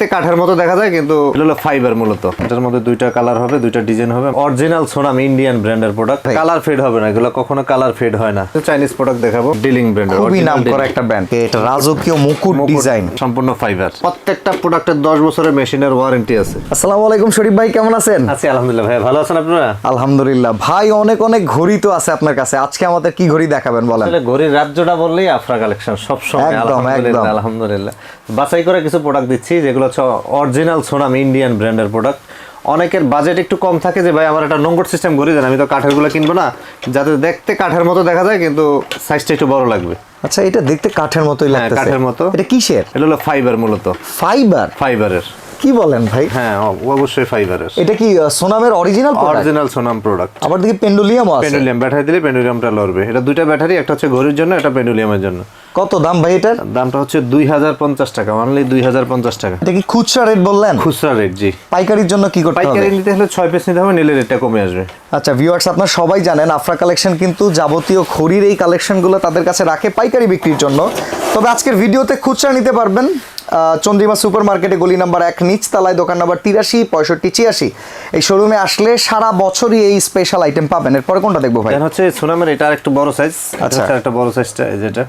কাঠের মতো দেখা যায় কিন্তু এটা হলো ফাইবার মূলত। এটার মধ্যে দুইটা কালার হবে, দুইটা ডিজাইন হবে। অরিজিনাল সোনাম ইন্ডিয়ান ব্র্যান্ডের প্রোডাক্ট, কালার ফেড হবে না, এগুলো কখনো কালার ফেড হয় না। চাইনিজ প্রোডাক্ট দেখাবো, ডিলিং ব্র্যান্ডের, খুবই নামকরা একটা ব্র্যান্ড। এটা রাজকীয় মুকুট ডিজাইন, সম্পূর্ণ ফাইবার। প্রত্যেকটা প্রোডাক্টের 10 বছরের মেশিনের ওয়ারেন্টি আছে। আসসালামু আলাইকুম শরীফ ভাই, কেমন আছেন? আছি আলহামদুলিল্লাহ। ভাই ভালো আছেন আপনারা? আলহামদুলিল্লাহ ভাই, অনেক অনেক ঘড়ি তো আছে আপনার কাছে। আজকে আমাদের কি ঘড়ি দেখাবেন বলেন? আসলে ঘড়ির রাজ্যটা বললেই আফরা কালেকশন সব সময়। আলহামদুলিল্লাহ আলহামদুলিল্লাহ বাছাই করে কিছু প্রোডাক্ট দিচ্ছি যেগুলো হচ্ছে অরিজিনাল সোনাম ইন্ডিয়ান ব্র্যান্ডের প্রোডাক্ট। অনেকের বাজেট একটু কম থাকে যে ভাই আমার একটা নোংর সিস্টেম ঘড়ি দেন, আমি তো কাঠের গুলো কিনবো না, যাতে দেখতে কাঠের মতো দেখা যায় কিন্তু সাইজটা একটু বড় লাগবে। আচ্ছা, এটা দেখতে কাঠের মতোই লাগতেছে। কাঠের মতো। এটা কিসের? এটা হলো ফাইবার মূলত। ফাইবার? ফাইবারের। কি বলেন ভাই? হ্যাঁ অবশ্যই ফাইবারের। এটা কি সোনামের original product? Original Sonam product. আবার দেখি পেন্ডুলিয়ামও আছে। পেন্ডুলিয়াম ব্যাটারি দিলে পেন্ডুলিয়ামটা লড়বে। এটা দুইটা ব্যাটারি, একটা হচ্ছে ঘড়ির জন্য, একটা পেন্ডুলিয়ামের জন্য। কত দাম ভাই এটার? দামটা হচ্ছে 2050 টাকা, অনলি 2050 টাকা। এটা কি খুচরা রেট বললেন? খুচরা রেট, জি। পাইকারির জন্য কি করতে হবে? পাইকারি নিতে হলে 6 পিস নিতে হবে, নিলে রেটটা কমে আসবে। আচ্ছা ভিউয়ার্স, আপনারা সবাই জানেন আফরা কালেকশন কিন্তু যাবতীয় ঘড়ির এই কালেকশনগুলো তাদের কাছে রাখে পাইকারি বিক্রির জন্য। তবে আজকের ভিডিওতে খুচরা নিতে পারবেন চন্দ্রিমা সুপার মার্কেটে, গলি নাম্বার 1 নিচতলায়, দোকান নাম্বার 83, 65, 86। এই শোরুমে আসলে সারা বছরই এই স্পেশাল আইটেম পাবেন। এরপরে কোনটা দেখবো ভাই? হচ্ছে সোনামের এটা আরেকটু বড় সাইজ। আচ্ছা, একটা বড় সাইজটা এই যেটা,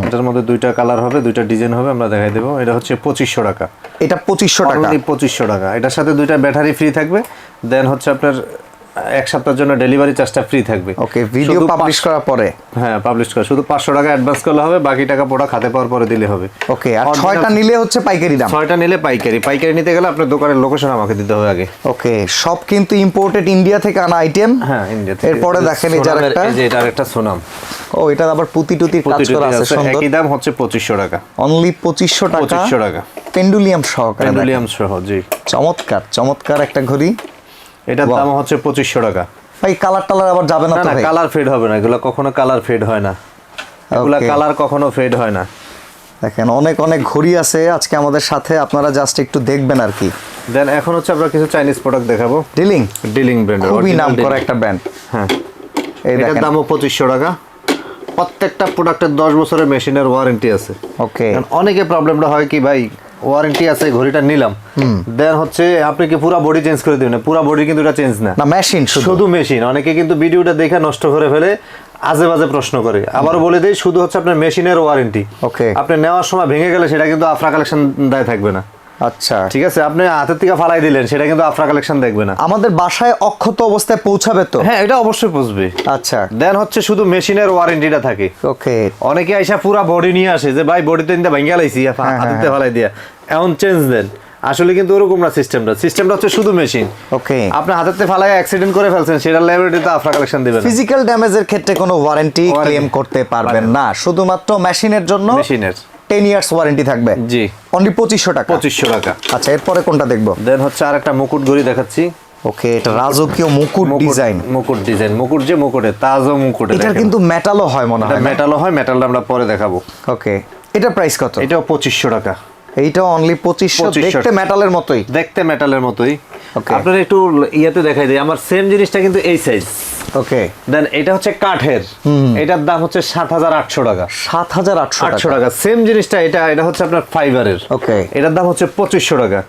এটার মধ্যে দুইটা কালার হবে, দুইটা ডিজাইন হবে, আমরা দেখাই দেবো। এটা হচ্ছে 2500 টাকা। এটা 2500 টাকা? 2500 টাকা। এটার সাথে দুইটা ব্যাটারি ফ্রি থাকবে, দেন হচ্ছে আপনার এক সপ্তাহের জন্য ডেলিভারি চার্জটা ফ্রি থাকবে। ওকে, ভিডিও পাবলিশ করার পরে? হ্যাঁ পাবলিশ করা, শুধু 500 টাকা অ্যাডভান্স করলে হবে, বাকি টাকা প্রোডাক্ট হাতে পাওয়ার পরে দিলে হবে। ওকে, আর 6টা নিলে হচ্ছে পাইকারি দাম? 6টা নিলে পাইকারি। পাইকারি নিতে গেলে আপনার দোকানের লোকেশন আমাকে দিতে হবে আগে। ওকে, সব কিন্তু ইম্পোর্টেড ইন্ডিয়া থেকে আনা আইটেম। হ্যাঁ ইন্ডিয়া থেকে। এরপরে দেখেন এই যে এটা আরেকটা সোনাম। ও, এটা আবার পুঁতি টুতির কাজ করা আছে, সুন্দর। একই দাম হচ্ছে 2500 টাকা। অনলি 2500 টাকা? 2500 টাকা পেন্ডুলিয়াম সহকারে? পেন্ডুলিয়াম সহ, জি। চমৎকার চমৎকার একটা ঘড়ি। এটার দাম হচ্ছে 2500 টাকা। ভাই কালার টালার আবার যাবে না তো? না, কালার ফেড হবে না, এগুলো কখনো কালার ফেড হয় না, এগুলা কালার কখনো ফেড হয় না। দেখেন অনেক অনেক ঘড়ি আছে আজকে আমাদের সাথে, আপনারা জাস্ট একটু দেখবেন আর কি। দেন এখন হচ্ছে আমরা কিছু চাইনিজ প্রোডাক্ট দেখাবো। ডিলিং ব্র্যান্ডের, খুবই নামকরা একটা ব্র্যান্ড। হ্যাঁ, এটার দামও 2500 টাকা। প্রত্যেকটা প্রোডাক্টের 10 বছরের মেশিনের ওয়ারেন্টি আছে। ওকে, অনেকে প্রবলেমটা হয় কি ভাই, ওয়ারেন্টি আছে, ঘড়িটা নিলাম, দেন হচ্ছে আপনি কি পুরো বডি চেঞ্জ করে দিবেন? পুরো বডি কিন্তু এটা চেঞ্জ না, মেশিন, শুধু মেশিন। অনেকে কিন্তু ভিডিওটা দেখে নষ্ট করে ফেলে, আজে বাজে প্রশ্ন করে। আবারও বলে দেই, শুধু হচ্ছে আপনার মেশিনের ওয়ারেন্টি। ওকে, আপনি নেওয়ার সময় ভেঙে গেলে সেটা কিন্তু আফরা কালেকশন দায় থাকবে না। আচ্ছা ঠিক আছে, আপনি হাতের থেকে ফালাই দিলেন, সেটা কিন্তু আফরা কালেকশন দেখবে না। আমাদের বাসায় অক্ষত অবস্থায় পৌঁছাবে তো? হ্যাঁ, এটা অবশ্যই পৌঁছবে। আচ্ছা, দেন হচ্ছে শুধু মেশিনের ওয়ারেন্টিটা থাকে। ওকে, অনেকে আইসা পুরো বডি নিয়ে আসে যে ভাই বডিতে নিতে ভেঙে লাইছি, হাতেতে ফালাই দিয়া এমন চেঞ্জ দেন। আসলে কিন্তু ওরকম না সিস্টেমটা হচ্ছে শুধু মেশিন। ওকে, আপনি হাতেতে ফালাই অ্যাক্সিডেন্ট করে ফেলছেন, সেটা লাইবিলিটিতে আফরা কালেকশন দিবেন। ফিজিক্যাল ড্যামেজের ক্ষেত্রে কোনো ওয়ারেন্টি ক্লেম করতে পারবেন না, শুধুমাত্র মেশিনের জন্য। মেশিনের 10 ইয়ার্স ওয়ারেন্টি থাকবে। জি, অনলি 2500 টাকা। 2500 টাকা। আচ্ছা, এরপরে কোনটা দেখবো? দেন হচ্ছে আরেকটা মুকুট ঘড়ি দেখাচ্ছি। ওকে, এটা রাজকীয় মুকুট ডিজাইন। মুকুট ডিজাইন, মুকুট যে মুকুটে তাজও মুকুটে। এটা কিন্তু মেটালও হয় মনে হয়? মেটালও হয়, মেটালটা আমরা পরে দেখাবো। ওকে, এটা প্রাইস কত? এটাও 2500 টাকা। এইটা অনলি 2500। দেখতে মেটালের মতোই? দেখতে মেটালের মতোই। ওকে, আপনারা একটু ইয়াতে দেখাই দেই, আমার সেম জিনিসটা কিন্তু এই সাইজ। ওকে, দেন এটা হচ্ছে কাঠের, এটার দাম হচ্ছে 7800 টাকা। 7800 টাকা। সেম জিনিসটা এটা হচ্ছে আপনার ফাইবারের। ওকে, এটার দাম হচ্ছে 2500 টাকা।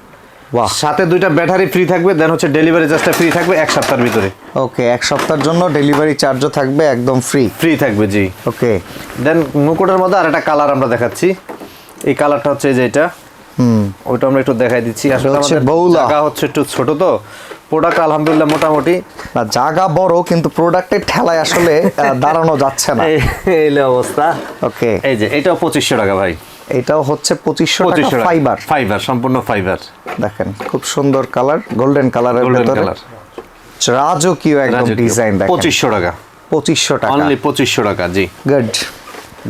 বাহ, সাথে দুইটা ব্যাটারি ফ্রি থাকবে, দেন হচ্ছে ডেলিভারি চার্জটা ফ্রি থাকবে 1 সপ্তাহের ভিতরে। ওকে, 1 সপ্তাহের জন্য ডেলিভারি চার্জও থাকবে, একদম ফ্রি থাকবে, জি। ওকে, দেন মুকুটের মধ্যে আরেকটা কালার আমরা দেখাচ্ছি। এই কালারটা হচ্ছে এই যে এটা, ওইটা আমরা একটু দেখাই দিচ্ছি। আসলে আমাদের জায়গা হচ্ছে একটু ছোট, তো প্রোডাক্ট আলহামদুলিল্লাহ মোটামুটি না, জায়গা বড় কিন্তু প্রোডাক্টের ঠেলায় আসলে দাঁড়ানো যাচ্ছে না, এই অবস্থা। ওকে, এই যে এটাও 2500 টাকা ভাই। এটাও হচ্ছে 2500 টাকা। ফাইবার, সম্পূর্ণ ফাইবার। দেখেন খুব সুন্দর কালার, গোল্ডেন কালারের ভিতরে রাজকীয় একদম ডিজাইন। দেখেন 2500 টাকা। 2500 টাকা, অনলি 2500 টাকা, জি। গুড।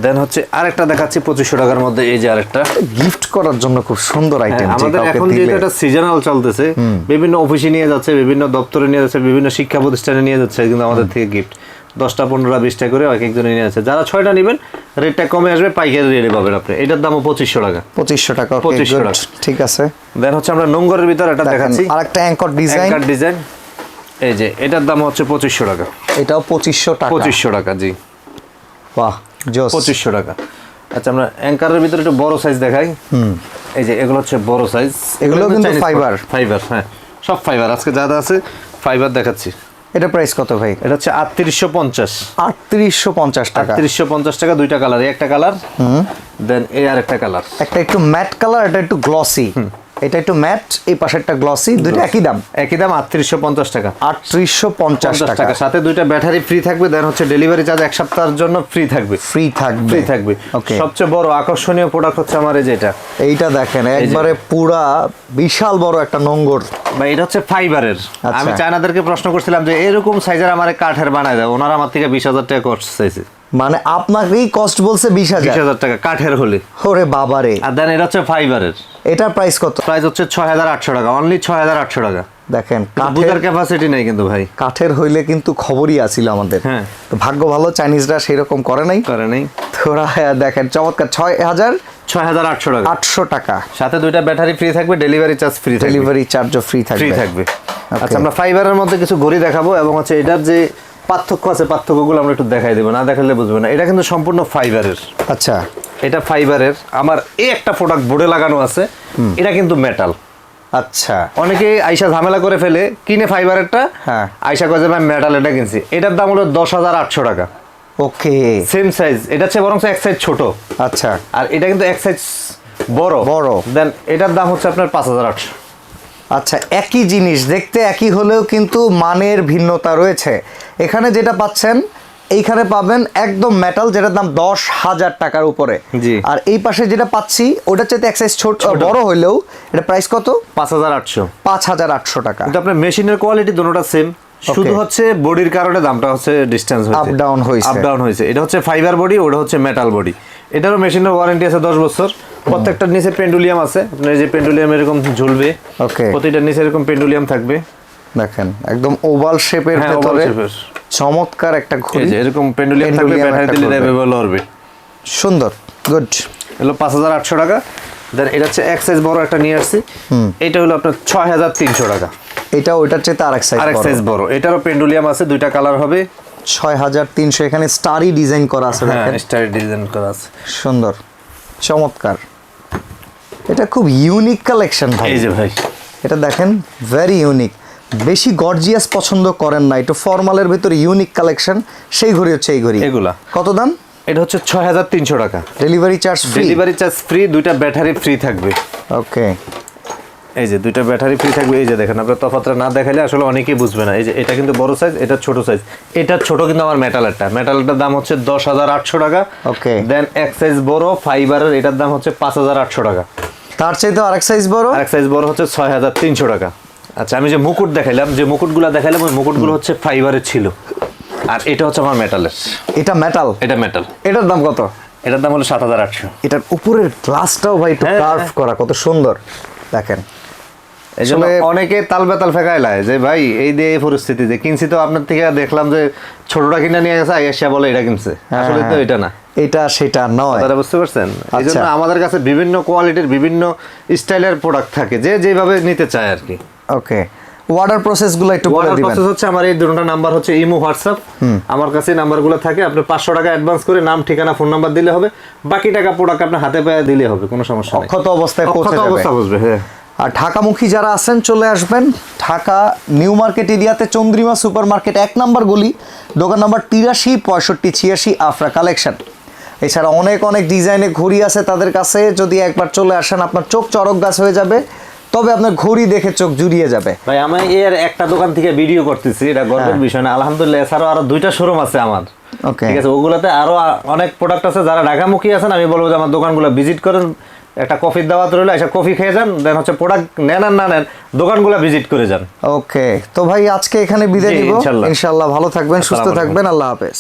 দেন হচ্ছে আরেকটা দেখাচ্ছি 2500 টাকার মধ্যে। এই যে আরেকটা গিফট করার জন্য খুব সুন্দর আইটেম। আমাদের এখন যেটা এটা সিজনাল চলতেছে, বিভিন্ন অফিসে নিয়ে যাচ্ছে, বিভিন্ন দপ্তরে নিয়ে যাচ্ছে, বিভিন্ন শিক্ষা প্রতিষ্ঠানে নিয়ে যাচ্ছে, কিন্তু আমাদের থেকে গিফট 10টা 15টা 20টা করে এক একজনে নিয়ে যাচ্ছে। যারা 6টা নেবেন রেটটা কমে আসবে, পাইকারি রেটে পাবেন আপনি। এটার দামও 2500 টাকা। 2500 টাকা, 2500 টাকা, ঠিক আছে। দেন হচ্ছে আমরা নোংরের ভিতর এটা দেখাচ্ছি, আরেকটা অ্যাঙ্কর ডিজাইন। এই যে এটার দাম হচ্ছে 2500 টাকা। এটাও 2500 টাকা। 2500 টাকা, জি। বাহ, জোস। 2500 টাকা। আচ্ছা আমরা অ্যাঙ্কারের ভিতরে একটু বড় সাইজ দেখাই। এই যে এগুলো হচ্ছে বড় সাইজ, এগুলো কিন্তু ফাইবার। হ্যাঁ সব ফাইবার, আজকে যা যা আছে ফাইবার দেখাচ্ছি। এটা প্রাইস কত ভাই? এটা হচ্ছে 3850 টাকা। 3850 টাকা, দুইটা কালার, একটা কালার দেন এই আর একটা কালার, একটা একটু ম্যাট কালার, এটা একটু গ্লসি, এটা একটু ম্যাট, এই পাশেরটা গ্লসি, দুটো একই দাম 3850 টাকা। 3850 টাকা, সাথে দুইটা ব্যাটারি ফ্রি থাকবে, দেন হচ্ছে ডেলিভারি চার্জ এক সপ্তাহের জন্য ফ্রি থাকবে। সবচেয়ে বড় আকর্ষণীয় প্রোডাক্ট হচ্ছে আমার এই যেটা, এইটা দেখেন একবারে পুরা বিশাল বড় একটা নোঙ্গর ভাই। এটা হচ্ছে ফাইবারের। আমি চায়নাদেরকে প্রশ্ন করছিলাম যে এরকম সাইজের আমার কাঠের বানায় দাও, ওনারা আমার থেকে 20,000 টাকা কস্ট চাইছে। মানে আপনাকেই কস্ট বলছে 20,000 টাকা কাঠের হলে। ওরে বাবারে। আর দেন এটা হচ্ছে ফাইবারের, এটার প্রাইস কত? প্রাইস হচ্ছে 6,800 টাকা, অনলি 6,800 টাকা। দেখেন কাঠের ক্যাপাসিটি নেই কিন্তু ভাই, কাঠের হইলে কিন্তু খবরই আছিল আমাদের। হ্যাঁ, তো ভাগ্য ভালো চাইনিজরা সেরকম করে নাই। তোরা দেখেন চমৎকার 6,800 টাকা, 800 টাকা, সাথে দুইটা ব্যাটারি ফ্রি থাকবে, ডেলিভারি চার্জ ফ্রি থাকবে, ডেলিভারি চার্জও ফ্রি থাকবে। আচ্ছা আমরা ফাইবারের মধ্যে কিছু ঘড়ি দেখাবো এবং হচ্ছে এটার যে পার্থক্য আছে পার্থক্যগুলো আমরা একটু দেখাই দেবো, না দেখালে বুঝবে না। এটা কিন্তু সম্পূর্ণ ফাইবারের। আচ্ছা এটা ফাইবারের। আমার এই একটা প্রোডাক্ট বোর্ডে লাগানো আছে, এটা কিন্তু মেটাল। আচ্ছা, অনেকে আইসা ঝামেলা করে ফেলে, কিনে ফাইবারেরটা, হ্যাঁ আইসা কয়ে যে ভাই মেটাল এটা কিনছি। এটার দাম হলো 10,800 টাকা। ওকে, সেম সাইজ, এটা হচ্ছে বরং এক সাইজ ছোট। আচ্ছা, আর এটা কিন্তু এক সাইজ বড়। দেন এটার দাম হচ্ছে আপনার 5,800। আচ্ছা, একই জিনিস দেখতে একই হলেও কিন্তু মানের ভিন্নতা রয়েছে। এখানে যেটা পাচ্ছেন এইখানে পাবেন একদম মেটাল, যেটার দাম 10,000 টাকার উপরে। আর এই পাশে যেটা পাচ্ছি ওটা চাইতে এক সাইজ ছোট বড় হইলেও এটা প্রাইস কত? 5,800 টাকা। কিন্তু আপনার মেশিনের কোয়ালিটি দুটোটা সেম, শুধু হচ্ছে বডির কারণে দামটা হচ্ছে ডিসটেন্স হয়েছে, আপ ডাউন হয়েছে। এটা হচ্ছে ফাইবার বডি, ওটা হচ্ছে মেটাল বডি। এটারও মেশিনের ওয়ারেন্টি আছে 10 বছর। প্রত্যেকটার নিচে পেন্ডুলিয়াম আছে, আপনার যে পেন্ডুলিয়াম এরকম ঝুলবে, প্রতিটার নিচে এরকম পেন্ডুলিয়াম থাকবে। দেখেন একদম ওভাল শেপের ভিতরে চমৎকার একটা ঘড়ি, এরকম পেন্ডুলিয়াম থাকবে, ব্যাটারি দিলে রিচার্জেবল হবে। সুন্দর, গুড। হলো 5,800 টাকা। দেন এটা হচ্ছে এক সাইজ বড় একটা নিয়ে আসছি, এটা হলো আপনার 6,300 টাকা। এটা ওইটার চেয়ে আরেক সাইজ বড়। এটারও পেন্ডুলিয়াম আছে, দুইটা কালার হবে, 6,300। এখানে স্টারই ডিজাইন করা আছে, দেখেন স্টারই ডিজাইন করা আছে, সুন্দর চমৎকার। এটা খুব ইউনিক কালেকশন ভাই। এই যে ভাই এটা দেখেন ভেরি ইউনিক। বেশি গর্জিয়াস পছন্দ করেন না, একটু ফর্মালের ভিতরে ইউনিক কালেকশন, সেই ঘড়ি হচ্ছে এই ঘড়ি। এগুলা কত দাম? এটা হচ্ছে 6,300 টাকা। ডেলিভারি চার্জ ফ্রি, দুইটা ব্যাটারি ফ্রি থাকবে। ওকে, এই যে দুইটা ব্যাটারি ফ্রি থাকবে। এই যে দেখেন, আপনার তফাৎটা না দেখাইলে আসলে অনেকেই বুঝবে না। এই যে এটা কিন্তু বড় সাইজ, এটা ছোট সাইজ। এটা ছোট কিন্তু আমার মেটালেরটার দাম হচ্ছে 10,800 টাকা। ওকে, দেন এক সাইজ বড় ফাইবারের, এটার দাম হচ্ছে 5,800 টাকা। তার চাইতে আরেক সাইজ বড় হচ্ছে 6,300 টাকা। আচ্ছা আমি যে মুকুট দেখাইলাম, ওই মুকুটগুলো হচ্ছে ফাইবারের ছিল, আর এটা হচ্ছে আমার মেটালের। এটা মেটাল। এটার দাম কত? এটার দাম হলো 7,800। এটার উপরের গ্লাসটাও ভাই একটু কার্ভ করা, কত সুন্দর দেখেন। এই জন্য অনেকে তাল বেতাল ফেকাইলায় যে ভাই এই দিয়ে এই পরিস্থিতি, যে কিনছি তো আপনার থেকে দেখলাম যে ছোটটা কিনে নিয়ে গেছে, এসে বলে এটা কিনছে, আসলে তো এটা না, এটা সেটা নয়। আপনারা বুঝতে পারছেন? এই জন্য আমাদের কাছে বিভিন্ন কোয়ালিটির বিভিন্ন স্টাইলের প্রোডাক্ট থাকে, যে যেভাবে নিতে চায় আর কি। ওকে, অর্ডার প্রসেসগুলো একটু বলে দিবেন। প্রসেস হচ্ছে আমার এই দুটো নাম্বার হচ্ছে ইমো, হোয়াটসঅ্যাপ, আমার কাছে নাম্বারগুলো থাকে। আপনি 500 টাকা অ্যাডভান্স করে নাম, ঠিকানা, ফোন নাম্বার দিলে হবে, বাকি টাকা প্রোডাক্ট আপনার হাতে পেয়ে দিলে হবে, কোনো সমস্যা নেই। অক্ষত অবস্থায় পৌঁছে যাবে। হ্যাঁ। আর ঢাকামুখী যারা আছেন চলে আসবেন ঢাকা নিউ মার্কেট এরিয়াতে, চন্দ্রিমা সুপার মার্কেট 1 নম্বর গলি, দোকান নাম্বার 83 65 86, আফরা কালেকশন। এছাড়া অনেক ডিজাইনের ঘড়ি আছে তাদের কাছে, যদি একবার চলে আসেন আপনার চোখ চড়ক গাছ হয়ে যাবে, তবে আপনার ঘড়ি দেখে চোখ জুড়িয়ে যাবে। ভাই আমি এর একটা দোকান থেকে ভিডিও করতেছি, এটা গর্বের বিষয় না, আলহামদুলিল্লাহ। এছাড়াও আরো 2টা শোরুম আছে আমার, ঠিক আছে, ওগুলোতে আরো অনেক প্রোডাক্ট আছে। যারা ঢাকামুখী আছেন আমি বলবো যে আমার দোকানগুলো ভিজিট করেন, একটা কফির দাওয়াত রইলো, এসে কফি খেয়ে যান, দেন হচ্ছে প্রোডাক্ট নেন আর না নেন, দোকানগুলো ভিজিট করে যান। ওকে, তো ভাই আজকে এখানে বিদায় নিব, ইনশাআল্লাহ। ভালো থাকবেন, সুস্থ থাকবেন, আল্লাহ হাফেজ।